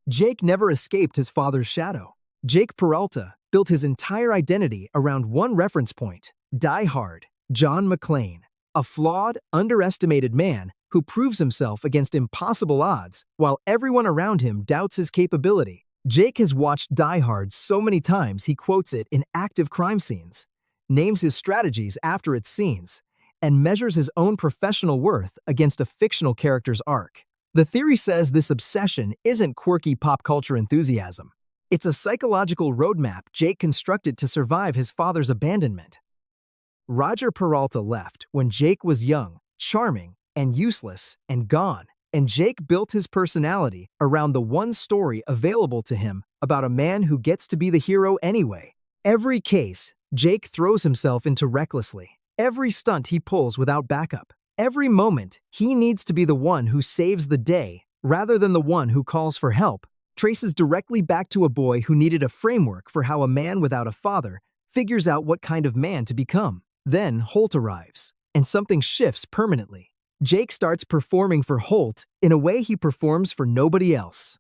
Jake never escaped his father's shadow. Jake Peralta built his entire identity around one reference point: Die Hard, John McClane, a flawed, underestimated man who proves himself against impossible odds while everyone around him doubts his capability. Jake has watched Die Hard so many times he quotes it in active crime scenes, names his strategies after its scenes, and measures his own professional worth against a fictional character's arc. The theory says this obsession isn't quirky pop culture enthusiasm. It's a psychological roadmap Jake constructed to survive his father's abandonment. Roger Peralta left when Jake was young, charming, and useless, and gone, and Jake built his personality around the one story available to him about a man who gets to be the hero anyway. Every case, Jake throws himself into recklessly. Every stunt he pulls without backup. Every moment, he needs to be the one who saves the day rather than the one who calls for help, traces directly back to a boy who needed a framework for how a man without a father figures out what kind of man to become. Then Holt arrives, and something shifts permanently. Jake starts performing for Holt in a way he performs for nobody else.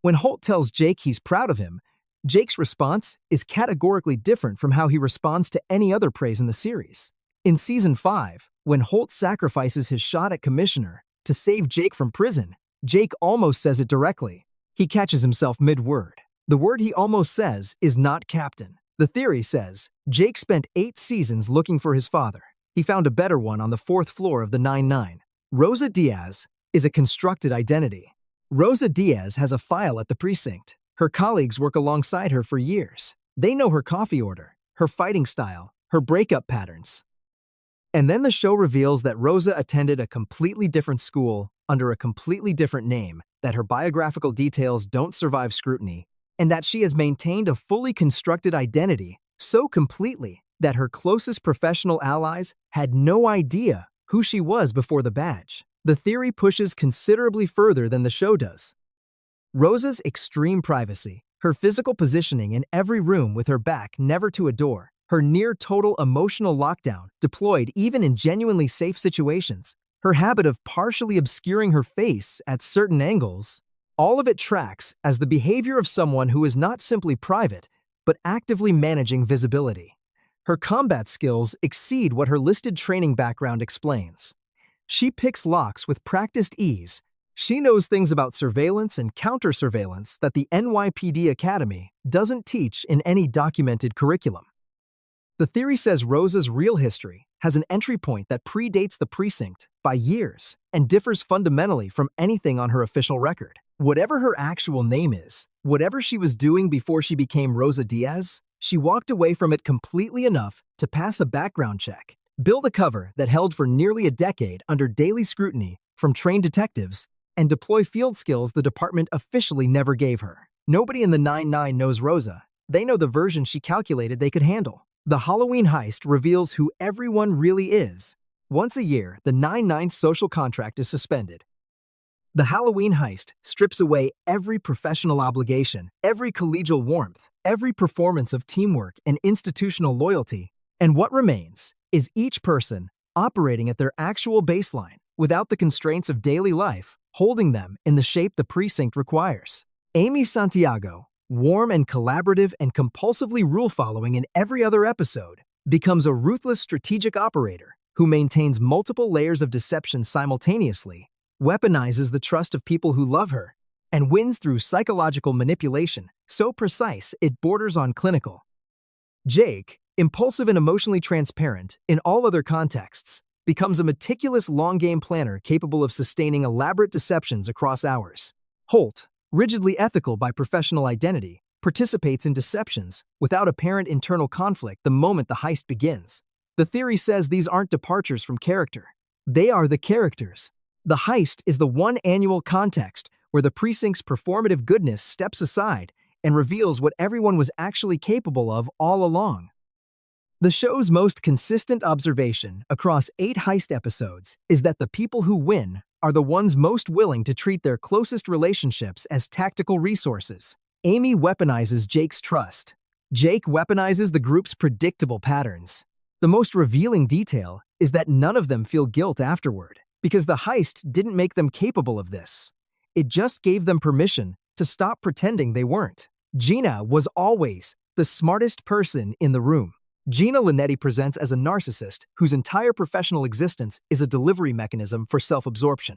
When Holt tells Jake he's proud of him, Jake's response is categorically different from how he responds to any other praise in the series. In Season 5, when Holt sacrifices his shot at Commissioner to save Jake from prison, Jake almost says it directly. He catches himself mid-word. The word he almost says is not Captain. The theory says Jake spent 8 seasons looking for his father. He found a better one on the 4th floor of the 9-9. Rosa Diaz is a constructed identity. Rosa Diaz has a file at the precinct. Her colleagues work alongside her for years. They know her coffee order, her fighting style, her breakup patterns. And then the show reveals that Rosa attended a completely different school under a completely different name, that her biographical details don't survive scrutiny, and that she has maintained a fully constructed identity so completely that her closest professional allies had no idea who she was before the badge. The theory pushes considerably further than the show does. Rosa's extreme privacy, her physical positioning in every room with her back never to a door, her near-total emotional lockdown deployed even in genuinely safe situations, her habit of partially obscuring her face at certain angles, all of it tracks as the behavior of someone who is not simply private, but actively managing visibility. Her combat skills exceed what her listed training background explains. She picks locks with practiced ease. She knows things about surveillance and counter-surveillance that the NYPD Academy doesn't teach in any documented curriculum. The theory says Rosa's real history has an entry point that predates the precinct by years and differs fundamentally from anything on her official record. Whatever her actual name is, whatever she was doing before she became Rosa Diaz, she walked away from it completely enough to pass a background check, build a cover that held for nearly a decade under daily scrutiny from trained detectives, and deploy field skills the department officially never gave her. Nobody in the 9-9 knows Rosa. They know the version she calculated they could handle. The Halloween heist reveals who everyone really is. Once a year, the 9-9 social contract is suspended. The Halloween heist strips away every professional obligation, every collegial warmth, every performance of teamwork and institutional loyalty, and what remains is each person operating at their actual baseline without the constraints of daily life holding them in the shape the precinct requires. Amy Santiago, warm and collaborative and compulsively rule-following in every other episode, becomes a ruthless strategic operator who maintains multiple layers of deception simultaneously, weaponizes the trust of people who love her, and wins through psychological manipulation so precise it borders on clinical. Jake, impulsive and emotionally transparent in all other contexts, becomes a meticulous long-game planner capable of sustaining elaborate deceptions across hours. Holt, rigidly ethical by professional identity, participates in deceptions without apparent internal conflict the moment the heist begins. The theory says these aren't departures from character. They are the characters. The heist is the one annual context where the precinct's performative goodness steps aside and reveals what everyone was actually capable of all along. The show's most consistent observation across 8 heist episodes is that the people who win are the ones most willing to treat their closest relationships as tactical resources. Amy weaponizes Jake's trust. Jake weaponizes the group's predictable patterns. The most revealing detail is that none of them feel guilt afterward, because the heist didn't make them capable of this. It just gave them permission to to stop pretending they weren't. Gina was always the smartest person in the room. Gina Linetti presents as a narcissist whose entire professional existence is a delivery mechanism for self-absorption.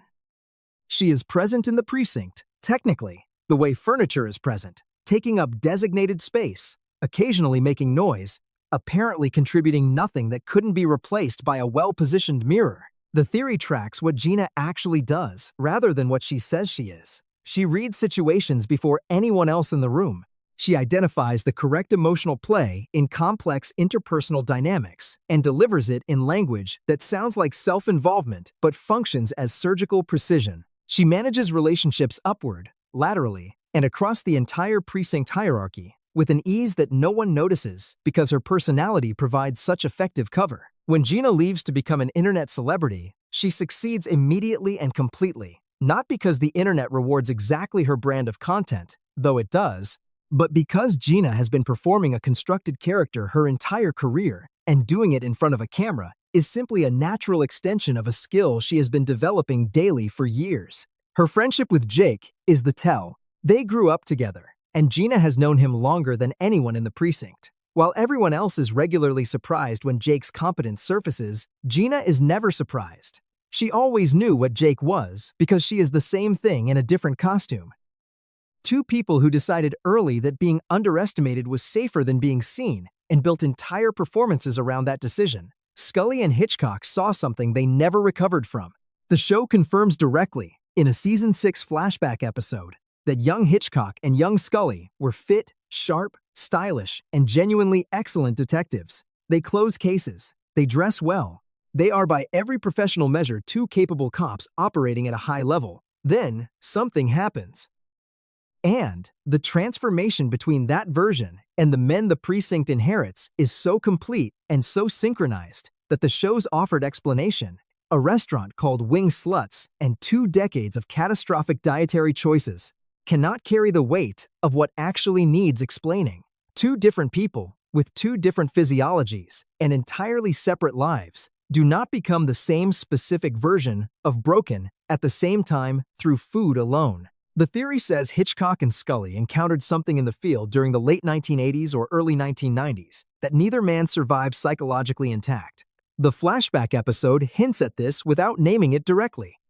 She is present in the precinct, technically, the way furniture is present, taking up designated space, occasionally making noise, apparently contributing nothing that couldn't be replaced by a well-positioned mirror. The theory tracks what Gina actually does, rather than what she says she is. She reads situations before anyone else in the room. She identifies the correct emotional play in complex interpersonal dynamics and delivers it in language that sounds like self-involvement but functions as surgical precision. She manages relationships upward, laterally, and across the entire precinct hierarchy with an ease that no one notices because her personality provides such effective cover. When Gina leaves to become an internet celebrity, she succeeds immediately and completely, not because the internet rewards exactly her brand of content, though it does, but because Gina has been performing a constructed character her entire career, and doing it in front of a camera is simply a natural extension of a skill she has been developing daily for years. Her friendship with Jake is the tell. They grew up together, and Gina has known him longer than anyone in the precinct. While everyone else is regularly surprised when Jake's competence surfaces, Gina is never surprised. She always knew what Jake was because she is the same thing in a different costume. Two people who decided early that being underestimated was safer than being seen and built entire performances around that decision. Scully and Hitchcock saw something they never recovered from. The show confirms directly, in a Season 6 flashback episode, that young Hitchcock and young Scully were fit, sharp, stylish, and genuinely excellent detectives. They close cases. They dress well. They are by every professional measure two capable cops operating at a high level. Then, something happens. And the transformation between that version and the men the precinct inherits is so complete and so synchronized that the show's offered explanation, a restaurant called Wing Sluts and 2 decades of catastrophic dietary choices, cannot carry the weight of what actually needs explaining. Two different people, with two different physiologies and entirely separate lives, do not become the same specific version of broken at the same time through food alone. The theory says Hitchcock and Scully encountered something in the field during the late 1980s or early 1990s that neither man survived psychologically intact. The flashback episode hints at this without naming it directly.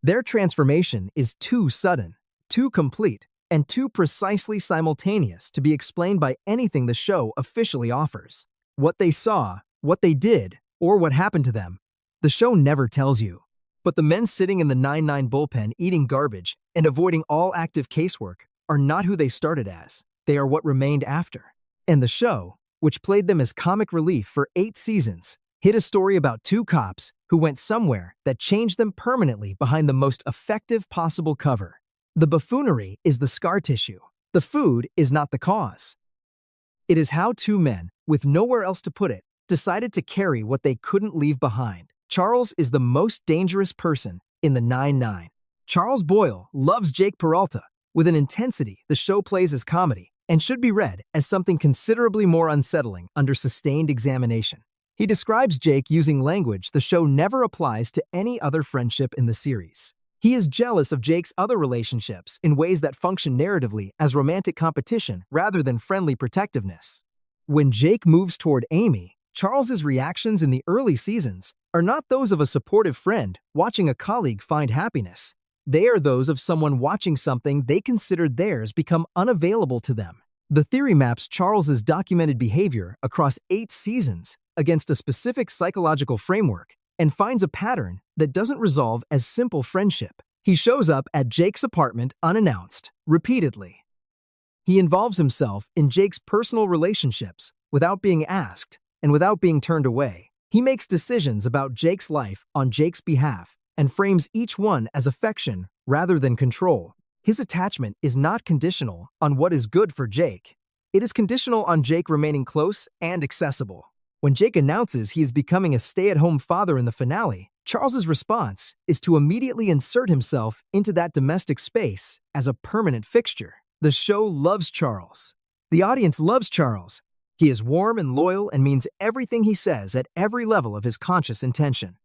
Their transformation is too sudden, too complete, and too precisely simultaneous to be explained by anything the show officially offers. What they saw, what they did, or what happened to them, the show never tells you. But the men sitting in the 9-9 bullpen eating garbage and avoiding all active casework are not who they started as. They are what remained after. And the show, which played them as comic relief for 8 seasons, hit a story about 2 cops who went somewhere that changed them permanently behind the most effective possible cover. The buffoonery is the scar tissue. The food is not the cause. It is how 2 men, with nowhere else to put it, decided to carry what they couldn't leave behind. Charles is the most dangerous person in the 9-9. Charles Boyle loves Jake Peralta with an intensity the show plays as comedy and should be read as something considerably more unsettling under sustained examination. He describes Jake using language the show never applies to any other friendship in the series. He is jealous of Jake's other relationships in ways that function narratively as romantic competition rather than friendly protectiveness. When Jake moves toward Amy, Charles's reactions in the early seasons are not those of a supportive friend watching a colleague find happiness. They are those of someone watching something they considered theirs become unavailable to them. The theory maps Charles's documented behavior across 8 seasons against a specific psychological framework and finds a pattern that doesn't resolve as simple friendship. He shows up at Jake's apartment unannounced, repeatedly. He involves himself in Jake's personal relationships without being asked and without being turned away. He makes decisions about Jake's life on Jake's behalf and frames each one as affection rather than control. His attachment is not conditional on what is good for Jake. It is conditional on Jake remaining close and accessible. When Jake announces he is becoming a stay-at-home father in the finale, Charles's response is to immediately insert himself into that domestic space as a permanent fixture. The show loves Charles. The audience loves Charles. He is warm and loyal and means everything he says at every level of his conscious intention.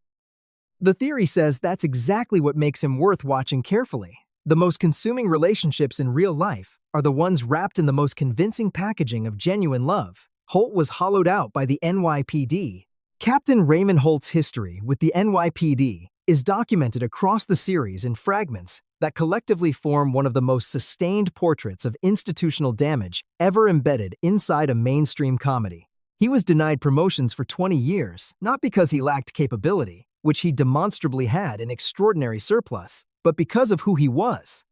The theory says that's exactly what makes him worth watching carefully. The most consuming relationships in real life are the ones wrapped in the most convincing packaging of genuine love. Holt was hollowed out by the NYPD. Captain Raymond Holt's history with the NYPD is documented across the series in fragments that collectively form one of the most sustained portraits of institutional damage ever embedded inside a mainstream comedy. He was denied promotions for 20 years, not because he lacked capability, which he demonstrably had in extraordinary surplus, but because of who he was.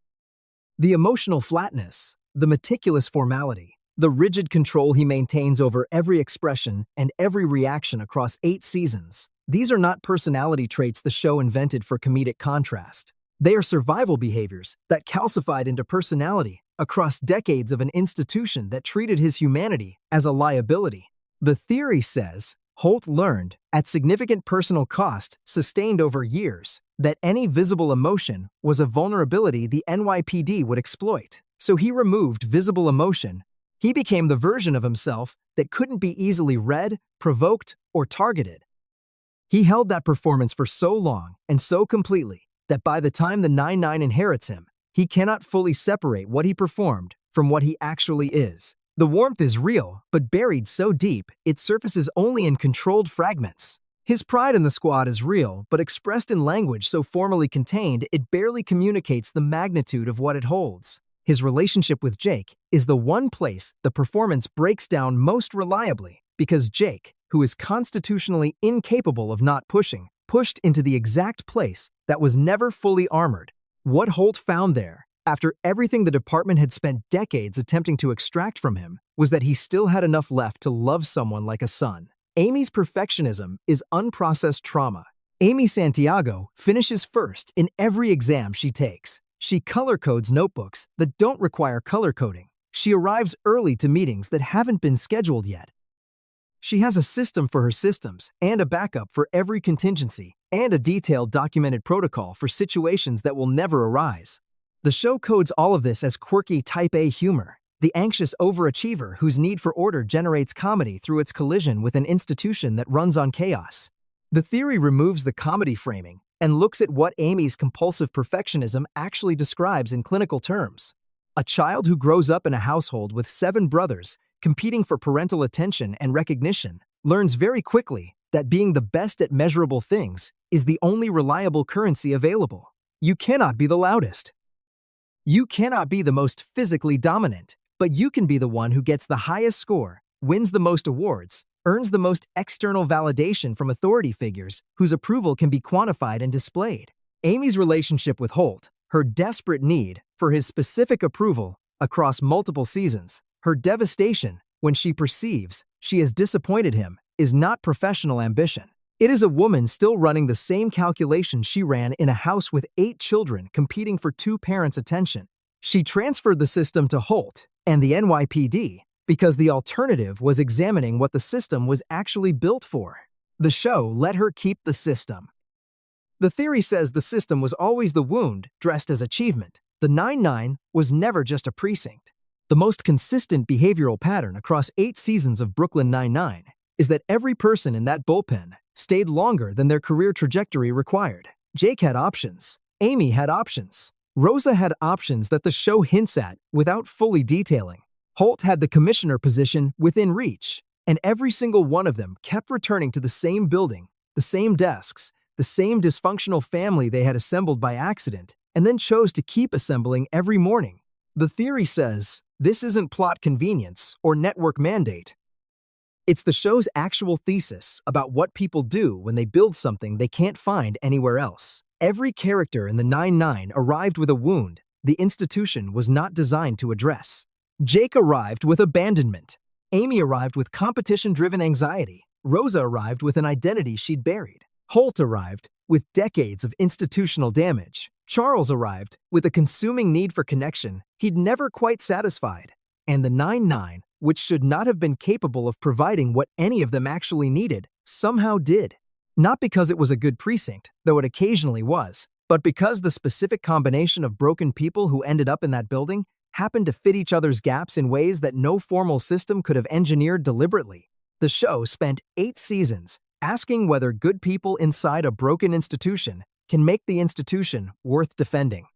The emotional flatness, the meticulous formality, the rigid control he maintains over every expression and every reaction across 8 seasons, these are not personality traits the show invented for comedic contrast. They are survival behaviors that calcified into personality across decades of an institution that treated his humanity as a liability. The theory says Holt learned, at significant personal cost sustained over years, that any visible emotion was a vulnerability the NYPD would exploit. So he removed visible emotion. He became the version of himself that couldn't be easily read, provoked, or targeted. He held that performance for so long and so completely that by the time the 9-9 inherits him, he cannot fully separate what he performed from what he actually is. The warmth is real, but buried so deep, it surfaces only in controlled fragments. His pride in the squad is real, but expressed in language so formally contained, it barely communicates the magnitude of what it holds. His relationship with Jake is the one place the performance breaks down most reliably, because Jake, who is constitutionally incapable of not pushing, pushed into the exact place that was never fully armored. What Holt found there, after everything the department had spent decades attempting to extract from him, was that he still had enough left to love someone like a son. Amy's perfectionism is unprocessed trauma. Amy Santiago finishes first in every exam she takes. She color codes notebooks that don't require color coding. She arrives early to meetings that haven't been scheduled yet. She has a system for her systems and a backup for every contingency, and a detailed documented protocol for situations that will never arise. The show codes all of this as quirky Type A humor, the anxious overachiever whose need for order generates comedy through its collision with an institution that runs on chaos. The theory removes the comedy framing and looks at what Amy's compulsive perfectionism actually describes in clinical terms. A child who grows up in a household with 7 brothers competing for parental attention and recognition learns very quickly that being the best at measurable things is the only reliable currency available. You cannot be the loudest. You cannot be the most physically dominant, but you can be the one who gets the highest score, wins the most awards, earns the most external validation from authority figures whose approval can be quantified and displayed. Amy's relationship with Holt, her desperate need for his specific approval across multiple seasons, her devastation when she perceives she has disappointed him, is not professional ambition. It is a woman still running the same calculation she ran in a house with 8 children competing for 2 parents' attention. She transferred the system to Holt and the NYPD because the alternative was examining what the system was actually built for. The show let her keep the system. The theory says the system was always the wound dressed as achievement. The 9-9 was never just a precinct. The most consistent behavioral pattern across 8 seasons of Brooklyn Nine-Nine is that every person in that bullpen stayed longer than their career trajectory required. Jake had options. Amy had options. Rosa had options that the show hints at without fully detailing. Holt had the commissioner position within reach, and every single one of them kept returning to the same building, the same desks, the same dysfunctional family they had assembled by accident, and then chose to keep assembling every morning. The theory says this isn't plot convenience or network mandate. It's the show's actual thesis about what people do when they build something they can't find anywhere else. Every character in the 9-9 arrived with a wound the institution was not designed to address. Jake arrived with abandonment. Amy arrived with competition-driven anxiety. Rosa arrived with an identity she'd buried. Holt arrived with decades of institutional damage. Charles arrived with a consuming need for connection he'd never quite satisfied. And the 9-9, which should not have been capable of providing what any of them actually needed, somehow did. Not because it was a good precinct, though it occasionally was, but because the specific combination of broken people who ended up in that building happened to fit each other's gaps in ways that no formal system could have engineered deliberately. The show spent 8 seasons asking whether good people inside a broken institution can make the institution worth defending.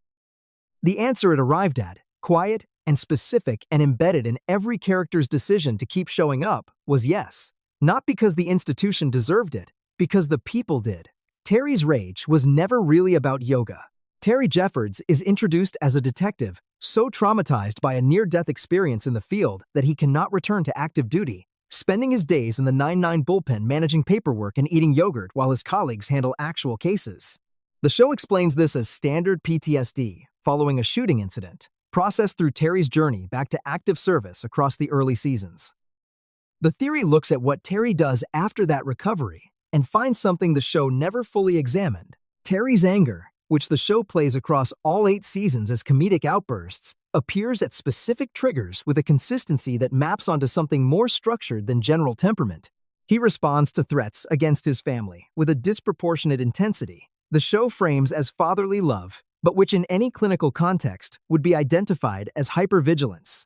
The answer it arrived at, quiet and specific and embedded in every character's decision to keep showing up, was yes. Not because the institution deserved it, because the people did. Terry's rage was never really about yoga. Terry Jeffords is introduced as a detective, so traumatized by a near-death experience in the field that he cannot return to active duty, spending his days in the 9-9 bullpen managing paperwork and eating yogurt while his colleagues handle actual cases. The show explains this as standard PTSD, following a shooting incident, processed through Terry's journey back to active service across the early seasons. The theory looks at what Terry does after that recovery and finds something the show never fully examined. Terry's anger, which the show plays across all 8 seasons as comedic outbursts, appears at specific triggers with a consistency that maps onto something more structured than general temperament. He responds to threats against his family with a disproportionate intensity. The show frames as fatherly love, but which in any clinical context would be identified as hypervigilance.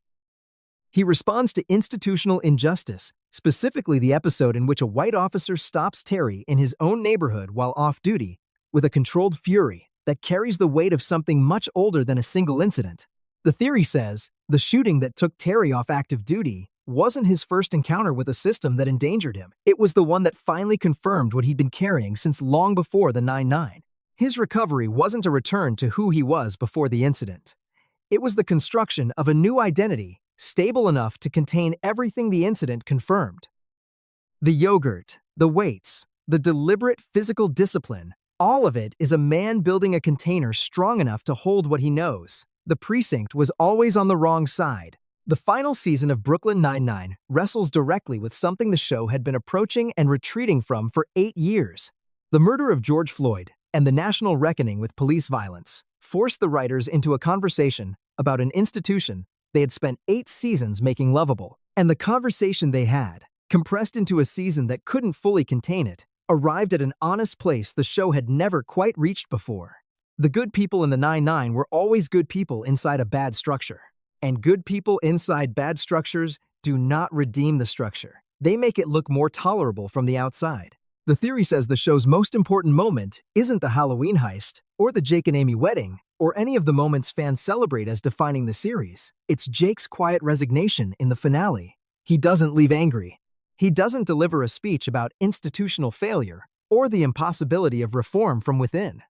He responds to institutional injustice, specifically the episode in which a white officer stops Terry in his own neighborhood while off duty, with a controlled fury that carries the weight of something much older than a single incident. The theory says the shooting that took Terry off active duty wasn't his first encounter with a system that endangered him. It was the one that finally confirmed what he'd been carrying since long before the 9-9. His recovery wasn't a return to who he was before the incident. It was the construction of a new identity, stable enough to contain everything the incident confirmed. The yogurt, the weights, the deliberate physical discipline, all of it is a man building a container strong enough to hold what he knows. The precinct was always on the wrong side. The final season of Brooklyn Nine-Nine wrestles directly with something the show had been approaching and retreating from for 8 years. The murder of George Floyd and the national reckoning with police violence forced the writers into a conversation about an institution they had spent 8 seasons making lovable. And the conversation they had, compressed into a season that couldn't fully contain it, arrived at an honest place the show had never quite reached before. The good people in the 9-9 were always good people inside a bad structure. And good people inside bad structures do not redeem the structure. They make it look more tolerable from the outside. The theory says the show's most important moment isn't the Halloween heist, or the Jake and Amy wedding, or any of the moments fans celebrate as defining the series. It's Jake's quiet resignation in the finale. He doesn't leave angry. He doesn't deliver a speech about institutional failure or the impossibility of reform from within.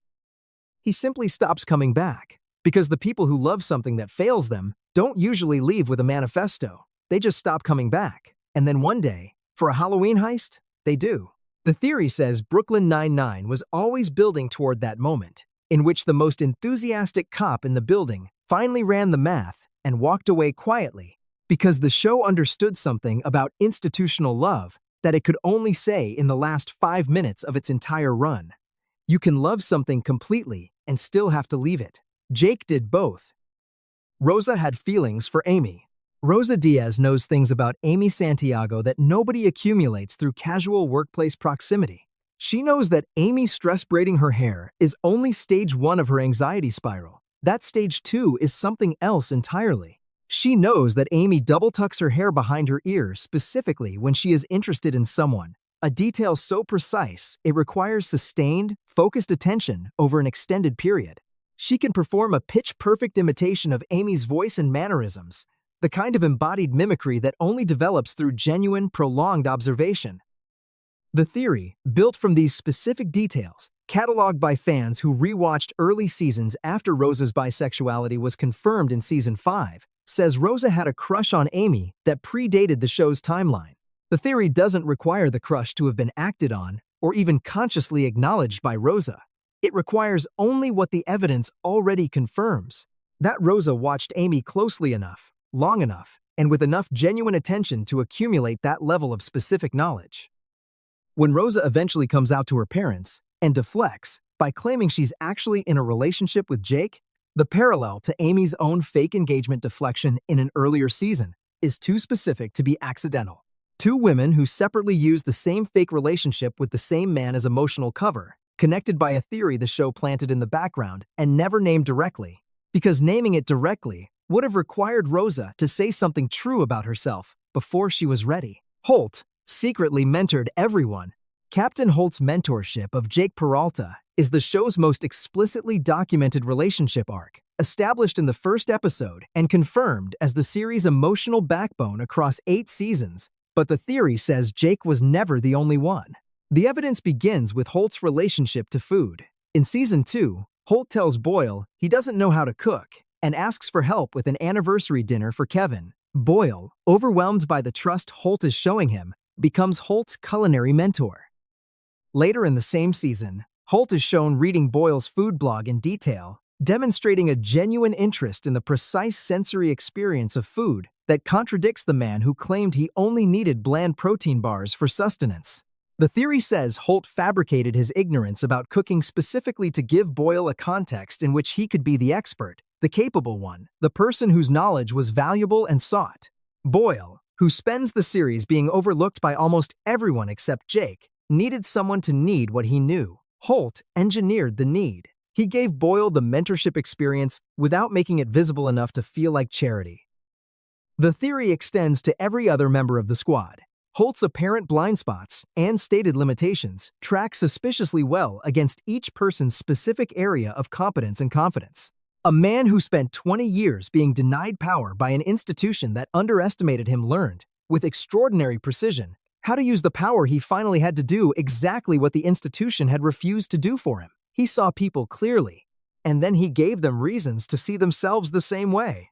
He simply stops coming back, because the people who love something that fails them don't usually leave with a manifesto. They just stop coming back. And then one day, for a Halloween heist, they do. The theory says Brooklyn Nine-Nine was always building toward that moment, in which the most enthusiastic cop in the building finally ran the math and walked away quietly, because the show understood something about institutional love that it could only say in the last 5 minutes of its entire run. You can love something completely and still have to leave it. Jake did both. Rosa had feelings for Amy. Rosa Diaz knows things about Amy Santiago that nobody accumulates through casual workplace proximity. She knows that Amy stress braiding her hair is only stage 1 of her anxiety spiral. That stage 2 is something else entirely. She knows that Amy double tucks her hair behind her ears specifically when she is interested in someone, a detail so precise it requires sustained, focused attention over an extended period. She can perform a pitch-perfect imitation of Amy's voice and mannerisms, the kind of embodied mimicry that only develops through genuine, prolonged observation. The theory, built from these specific details, cataloged by fans who rewatched early seasons after Rosa's bisexuality was confirmed in season 5, says Rosa had a crush on Amy that predated the show's timeline. The theory doesn't require the crush to have been acted on or even consciously acknowledged by Rosa. It requires only what the evidence already confirms: that Rosa watched Amy closely enough, long enough, and with enough genuine attention to accumulate that level of specific knowledge. When Rosa eventually comes out to her parents and deflects by claiming she's actually in a relationship with Jake, the parallel to Amy's own fake engagement deflection in an earlier season is too specific to be accidental. 2 women who separately use the same fake relationship with the same man as emotional cover, connected by a theory the show planted in the background and never named directly, because naming it directly would have required Rosa to say something true about herself before she was ready. Holt secretly mentored everyone. Captain Holt's mentorship of Jake Peralta is the show's most explicitly documented relationship arc. Established in the first episode and confirmed as the series' emotional backbone across 8 seasons, but the theory says Jake was never the only one. The evidence begins with Holt's relationship to food. In Season 2, Holt tells Boyle he doesn't know how to cook and asks for help with an anniversary dinner for Kevin. Boyle, overwhelmed by the trust Holt is showing him, becomes Holt's culinary mentor. Later in the same season, Holt is shown reading Boyle's food blog in detail, demonstrating a genuine interest in the precise sensory experience of food that contradicts the man who claimed he only needed bland protein bars for sustenance. The theory says Holt fabricated his ignorance about cooking specifically to give Boyle a context in which he could be the expert, the capable one, the person whose knowledge was valuable and sought. Boyle, who spends the series being overlooked by almost everyone except Jake, needed someone to need what he knew. Holt engineered the need. He gave Boyle the mentorship experience without making it visible enough to feel like charity. The theory extends to every other member of the squad. Holt's apparent blind spots and stated limitations track suspiciously well against each person's specific area of competence and confidence. A man who spent 20 years being denied power by an institution that underestimated him learned, with extraordinary precision, how to use the power he finally had to do exactly what the institution had refused to do for him. He saw people clearly, and then he gave them reasons to see themselves the same way.